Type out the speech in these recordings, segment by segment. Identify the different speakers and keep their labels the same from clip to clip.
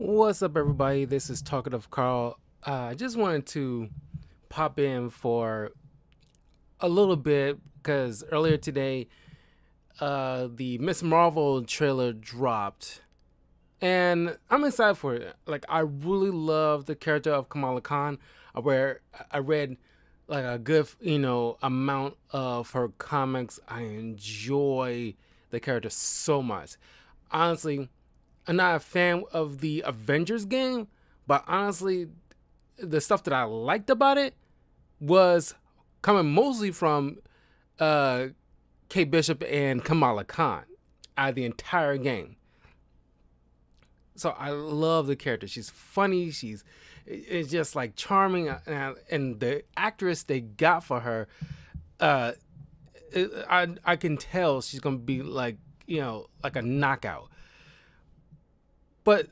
Speaker 1: What's up, everybody? This is Talkative Carl. I just wanted to pop in for a little bit because earlier today, the Miss Marvel trailer dropped, and I'm excited for it. Like, I really love the character of Kamala Khan. Where I read like a good, amount of her comics. I enjoy the character so much. Honestly, I'm not a fan of the Avengers game, but honestly, the stuff that I liked about it was coming mostly from uh, Kate Bishop and Kamala Khan out of the entire game. So I love the character. She's funny. It's just like charming, and the actress they got for her, uh, I can tell she's gonna be like like a knockout. But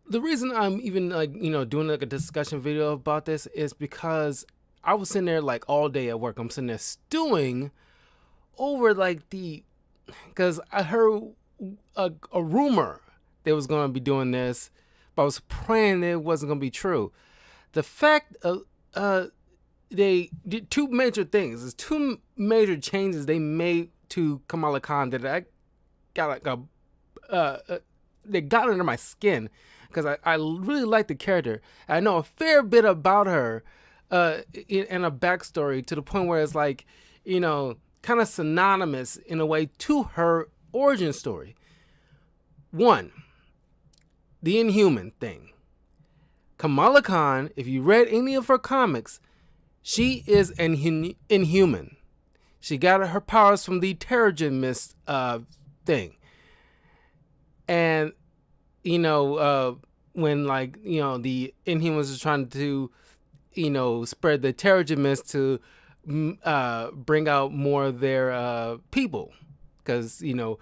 Speaker 1: the reason I'm even like doing like a discussion video about this is because I was sitting there like all day at work. I'm sitting there stewing over like because I heard a rumor they was gonna be doing this, but I was praying that it wasn't gonna be true. The fact of they did two major things. There's two major changes they made to Kamala Khan that I got like they got under my skin because I really like the character. I know a fair bit about her and a backstory to the point where it's like, kind of synonymous in a way to her origin story. One, the Inhuman thing. Kamala Khan, if you read any of her comics, she is an Inhuman. She got her powers from the Terrigen Mist thing. And when the Inhumans are trying to spread the Terrigen Mist to bring out more of their people, because little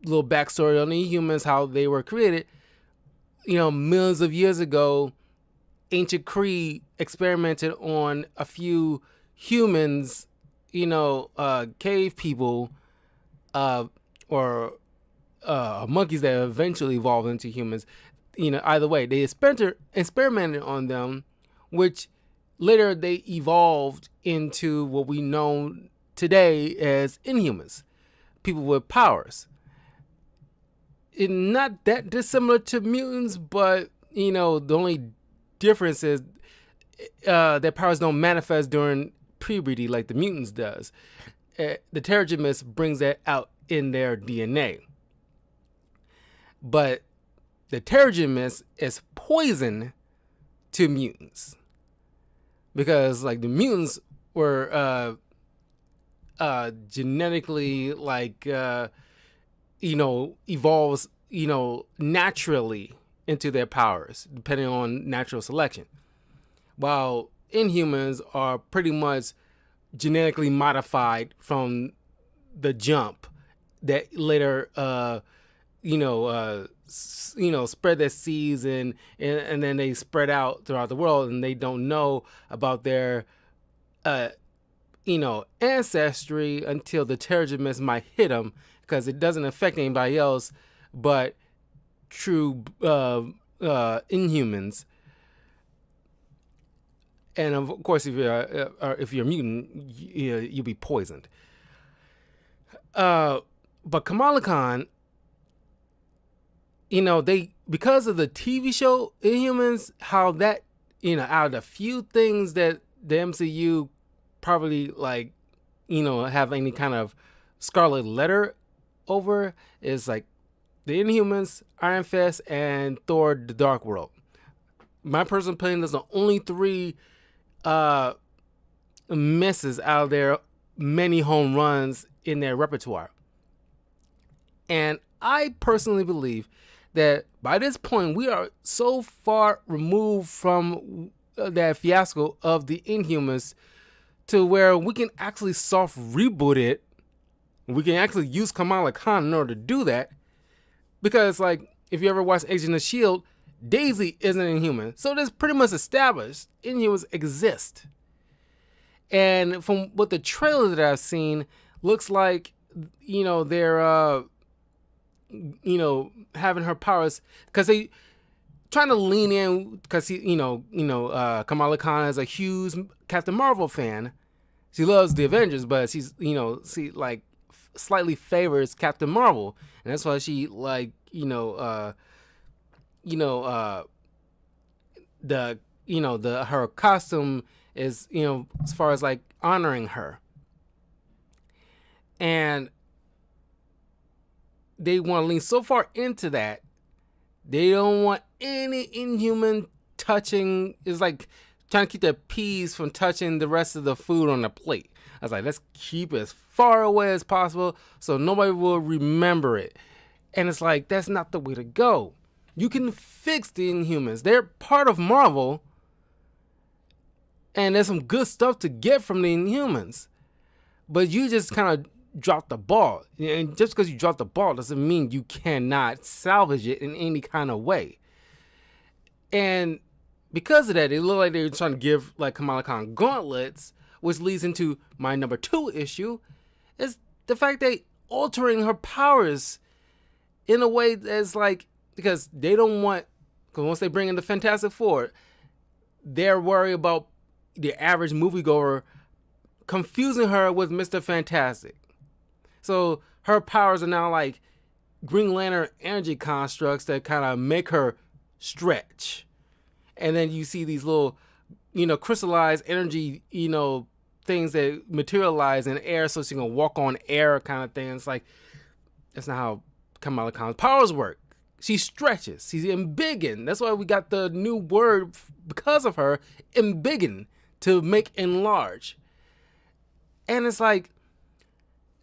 Speaker 1: backstory on the Inhumans, how they were created. Millions of years ago, ancient Kree experimented on a few humans, cave people, or monkeys that eventually evolved into humans. Either way, they experimented on them, which later they evolved into what we know today as Inhumans, people with powers. Not that dissimilar to mutants, but the only difference is their powers don't manifest during puberty like the mutants does. The Terrigen Mist brings that out in their DNA. But the Terrigen Mist is poison to mutants because like the mutants were genetically evolves naturally into their powers depending on natural selection, while Inhumans are pretty much genetically modified from the jump that later spread their seeds and then they spread out throughout the world, and they don't know about their ancestry until the Terrigen Mist might hit them, because it doesn't affect anybody else but true Inhumans. And of course, if you're a mutant, you'll be poisoned. But Kamala Khan, they, because of the TV show Inhumans, how that out of the few things that the MCU probably have any kind of scarlet letter over is like the Inhumans, Iron Fist, and Thor: The Dark World. My personal opinion, there's the only three misses out of their many home runs in their repertoire. And I personally believe that by this point we are so far removed from that fiasco of the Inhumans to where we can actually soft reboot it. We can actually use Kamala Khan in order to do that, because like if you ever watch Agent of Shield, Daisy isn't Inhuman, so that's pretty much established. Inhumans exist, and from what the trailer that I've seen looks like, they're having her powers, because they trying to lean in, because Kamala Khan is a huge Captain Marvel fan. She loves the Avengers, but she's she like slightly favors Captain Marvel, and that's why she like the the her costume is as far as like honoring her, and they want to lean so far into that. They don't want any Inhuman touching. It's like trying to keep the peas from touching the rest of the food on the plate. I was like, let's keep it as far away as possible so nobody will remember it. And it's like, that's not the way to go. You can fix the Inhumans. They're part of Marvel, and there's some good stuff to get from the Inhumans. But you just kind of drop the ball. And just because you drop the ball doesn't mean you cannot salvage it in any kind of way. And because of that, it looked like they were trying to give like Kamala Khan gauntlets, which leads into my number 2 issue, is the fact that altering her powers in a way that's like, because they don't want, because once they bring in the Fantastic Four, they're worried about the average moviegoer confusing her with Mr. Fantastic. So her powers are now like Green Lantern energy constructs that kind of make her stretch. And then you see these little, crystallized energy, things that materialize in air so she can walk on air kind of thing. It's like, that's not how Kamala Khan's powers work. She stretches. She's embiggen. That's why we got the new word because of her, embiggen, to make enlarge. And it's like,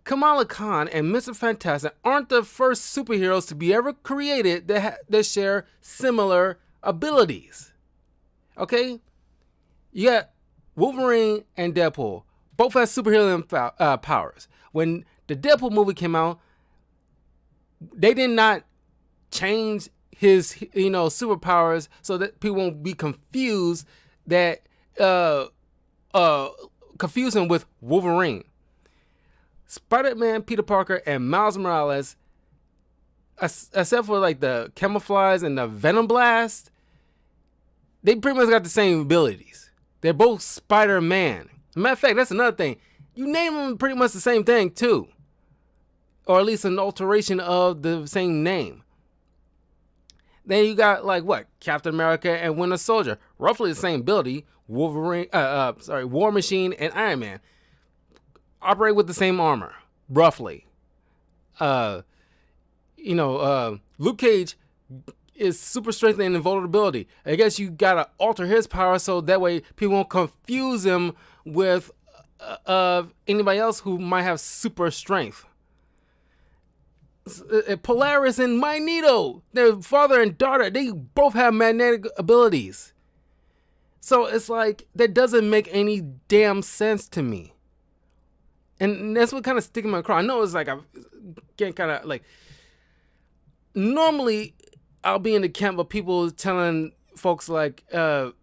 Speaker 1: Kamala Khan and Mr. Fantastic aren't the first superheroes to be ever created that share similar abilities. Okay? You got Wolverine and Deadpool. Both have superhero powers. When the Deadpool movie came out, they did not change his, superpowers so that people won't be confused that, confuse him with Wolverine. Spider-Man, Peter Parker, and Miles Morales, except for like the camouflage and the Venom Blast, they pretty much got the same abilities. They're both Spider-Man. Matter of fact, that's another thing. You name them pretty much the same thing too. Or at least an alteration of the same name. Then you got like what? Captain America and Winter Soldier. Roughly the same ability. War Machine and Iron Man operate with the same armor, roughly. Luke Cage is super strength and invulnerability. I guess you gotta alter his power so that way people won't confuse him with anybody else who might have super strength. Polaris and Magneto, their father and daughter, they both have magnetic abilities. So it's like, that doesn't make any damn sense to me. And that's what kind of sticking my craw. I know it's like I'm getting kind of like, normally I'll be in the camp of people telling folks like, don't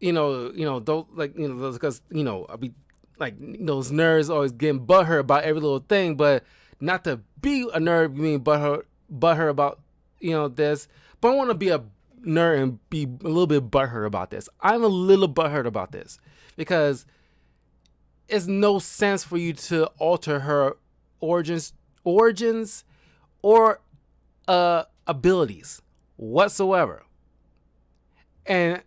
Speaker 1: like, because, I'll be like, those nerds always getting butthurt about every little thing, but not to be a nerd being butthurt about, this, but I want to be a nerd and be a little bit butthurt about this. I'm a little butthurt about this because it's no sense for you to alter her origins or abilities whatsoever. And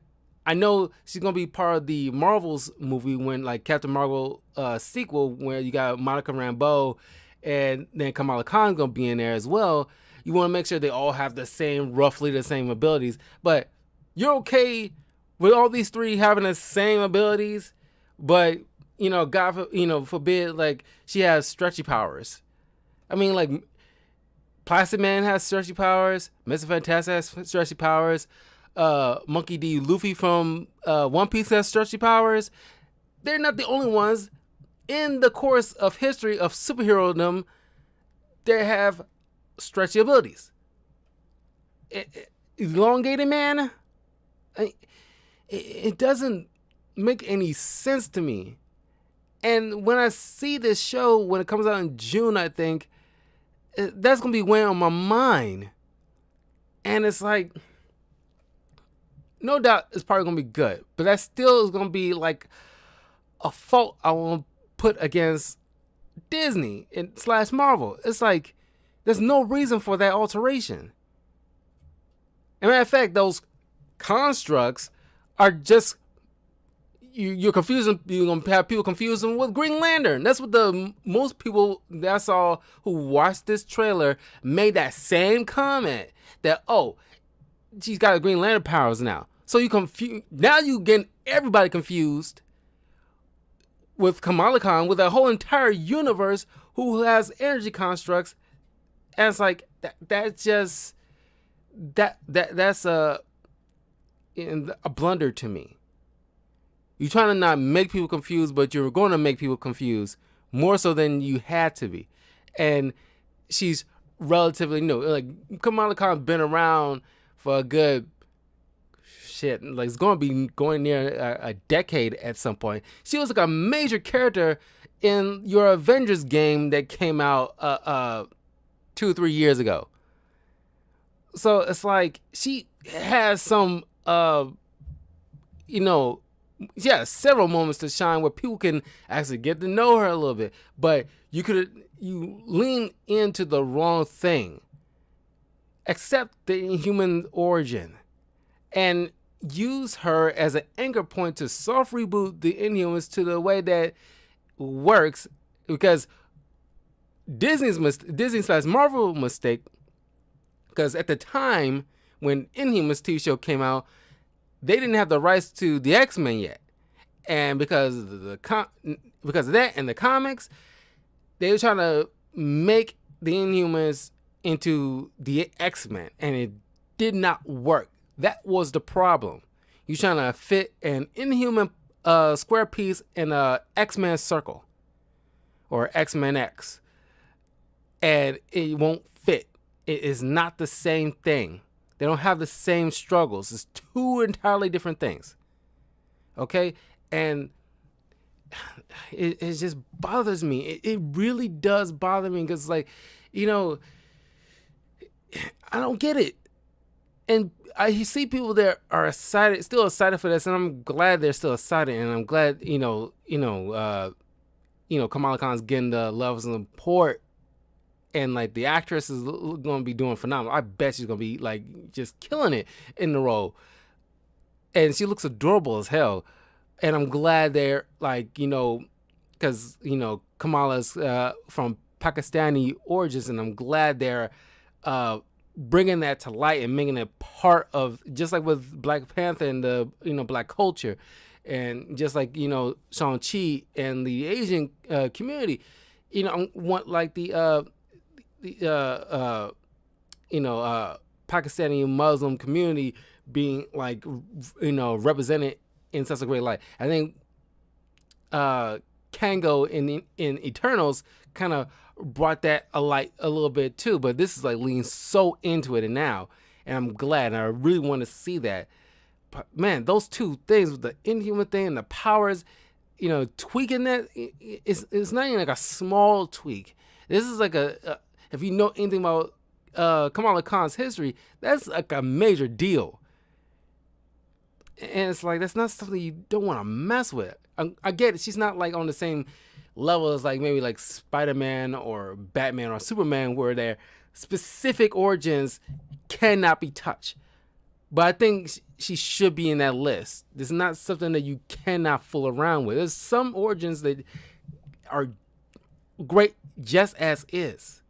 Speaker 1: I know she's gonna be part of the Marvels movie when like Captain Marvel sequel where you got Monica Rambeau and then Kamala Khan's gonna be in there as well. You want to make sure they all have roughly the same abilities, but you're okay with all these three having the same abilities, but God, forbid, like she has stretchy powers. I mean, like Plastic Man has stretchy powers. Mr. Fantastic has stretchy powers. Monkey D. Luffy from One Piece has stretchy powers. They're not the only ones. In the course of history of superherodom, they have stretchy abilities. Elongated Man, it doesn't make any sense to me. And when I see this show, when it comes out in June, I think, that's gonna be weighing on my mind. And it's like, no doubt it's probably gonna be good, but that still is gonna be like a fault I want to put against Disney and slash Marvel. It's like there's no reason for that alteration. As a matter of fact, those constructs are just you're confusing. You're gonna have people confusing with Green Lantern. That's what the most people that I saw who watched this trailer made that same comment that, oh, she's got Green Lantern powers now. So you confuse now. You getting everybody confused with Kamala Khan, with a whole entire universe who has energy constructs, and it's like that's a blunder to me. You're trying to not make people confused, but you're going to make people confused more so than you had to be. And she's relatively new. Like Kamala Khan's been around for a good like it's going to be going near a decade at some point. She was like a major character in your Avengers game that came out 2 or 3 years ago. So it's like she has some several moments to shine where people can actually get to know her a little bit. But you lean into the wrong thing. Accept the Inhuman origin and use her as an anchor point to soft reboot the Inhumans to the way that works, because Disney/Marvel mistake, because at the time when Inhumans TV show came out, they didn't have the rights to the X-Men yet, and because of that and the comics, they were trying to make the Inhumans into the X-Men, and it did not work. That was the problem. You're trying to fit an Inhuman square piece in a X-Men circle or X-Men X, and it won't fit. It is not the same thing. They don't have the same struggles. It's two entirely different things. Okay? And it just bothers me. It really does bother me, because, like, I don't get it. And I see people that are still excited for this, and I'm glad they're still excited, and I'm glad Kamala Khan's getting the levels and support, and like the actress is going to be doing phenomenal. I bet she's going to be like just killing it in the role, and she looks adorable as hell. And I'm glad they're like because Kamala's from Pakistani origins, and I'm glad they're bringing that to light and making it part of, just like with Black Panther and the Black culture, and just like Shang-Chi and the Asian community. I want like the Pakistani Muslim community being like represented in such a great light. I think Kango in Eternals kind of brought that a light a little bit too, but this is like leaning so into it, and I'm glad, and I really want to see that. But man, those two things, with the Inhuman thing and the powers, tweaking that, it's not even like a small tweak. This is like if you know anything about Kamala Khan's history, that's like a major deal. And it's like, that's not something you don't want to mess with. I get it. She's not like on the same level as like maybe like Spider-Man or Batman or Superman, where their specific origins cannot be touched. But I think she should be in that list. This is not something that you cannot fool around with. There's some origins that are great just as is.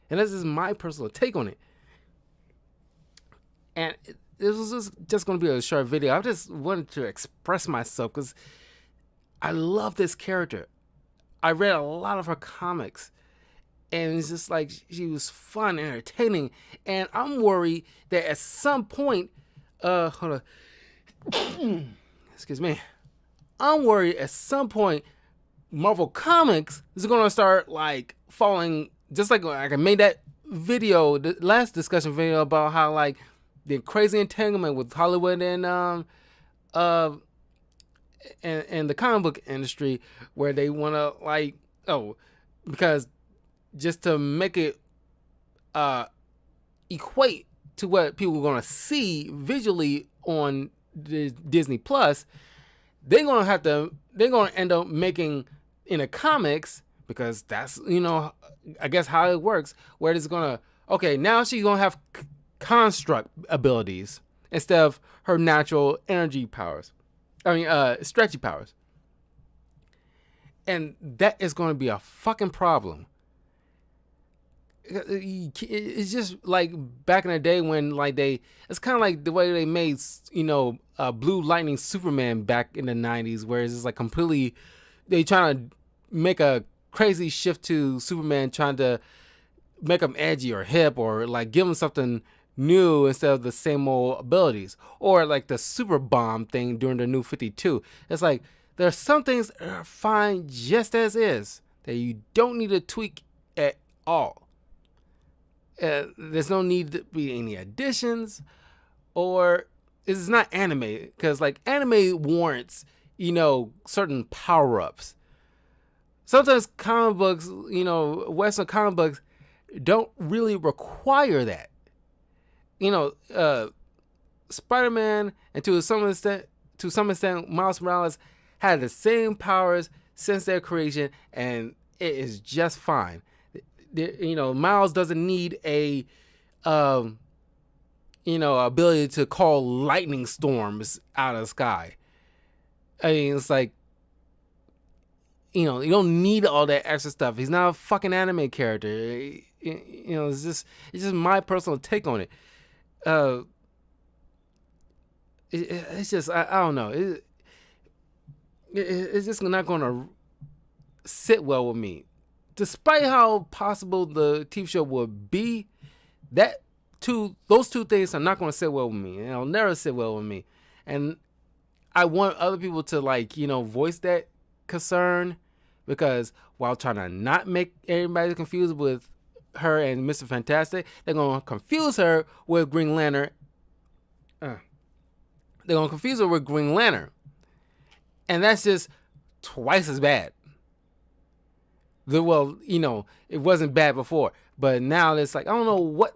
Speaker 1: And this is my personal take on it. And this was just going to be a short video. I just wanted to express myself because I love this character. I read a lot of her comics, and it's just like she was fun and entertaining. And I'm worried that at some point, hold on, excuse me. I'm worried at some point Marvel Comics is going to start like falling, just like I made that video, the last discussion video about how like the crazy entanglement with Hollywood and the comic book industry, where they want to like, because just to make it uh, equate to what people are going to see visually on Disney Plus, they're going to end up making in the comics, because that's, I guess how it works, where it's going to, okay, now she's going to have construct abilities instead of her natural energy powers. Stretchy powers. And that is going to be a fucking problem. It's just like back in the day when it's kind of like the way they made, Blue Lightning Superman back in the 90s, where it's just like completely, they trying to make a crazy shift to Superman, trying to make him edgy or hip, or like give him something new instead of the same old abilities, or like the super bomb thing during the New 52. It's like there's some things that are fine just as is, that you don't need to tweak at all. There's no need to be any additions, or it's not anime, because like anime warrants, certain power-ups. Sometimes comic books, Western comic books don't really require that. Spider-Man, and to some extent, Miles Morales had the same powers since their creation, and it is just fine. Miles doesn't need a, ability to call lightning storms out of the sky. I mean, it's like, you don't need all that extra stuff. He's not a fucking anime character. It's just my personal take on it. It's just, I don't know. It's just not going to sit well with me. Despite how possible the TV show would be, those two things are not going to sit well with me. And it'll never sit well with me. And I want other people to voice that concern, because while trying to not make everybody confused with her and Mr. Fantastic, they're going to confuse her with Green Lantern. They're going to confuse her with Green Lantern. And that's just twice as bad. It wasn't bad before, but now it's like, I don't know what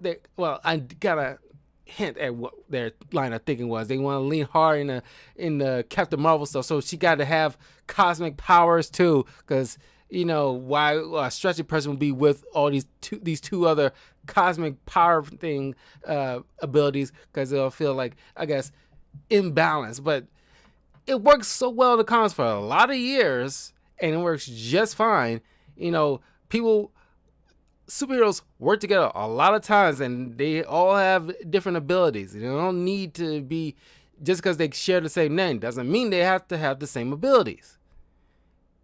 Speaker 1: I got a hint at what their line of thinking was. They want to lean hard in the Captain Marvel stuff, so she got to have cosmic powers too, because why a stretchy person would be with all these two other cosmic power thing abilities, because they'll feel like, I guess, imbalanced. But it works so well in the comics for a lot of years, and it works just fine. Superheroes work together a lot of times, and they all have different abilities. They don't need to be, just because they share the same name doesn't mean they have to have the same abilities.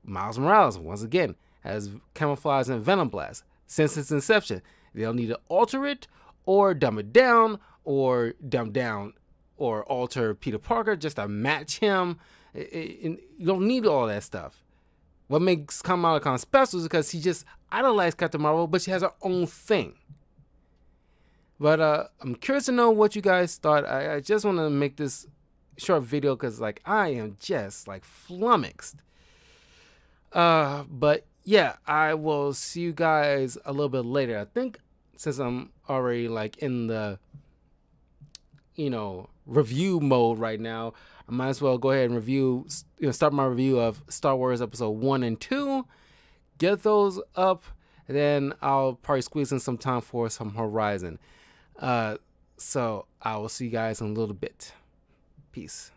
Speaker 1: Miles Morales, once again, has camouflage and venom blast since its inception. They'll need to alter it, or dumb it down, or dumb down, or alter Peter Parker just to match him. You don't need all that stuff. What makes Kamala Khan special is because she just idolized Captain Marvel, but she has her own thing. But I'm curious to know what you guys thought. I just want to make this short video because I am just flummoxed. But yeah, I will see you guys a little bit later. I think since I'm already in the review mode right now, I might as well go ahead and start my review of Star Wars Episode 1 and 2. Get those up, and then I'll probably squeeze in some time for some Horizon. So I will see you guys in a little bit. Peace.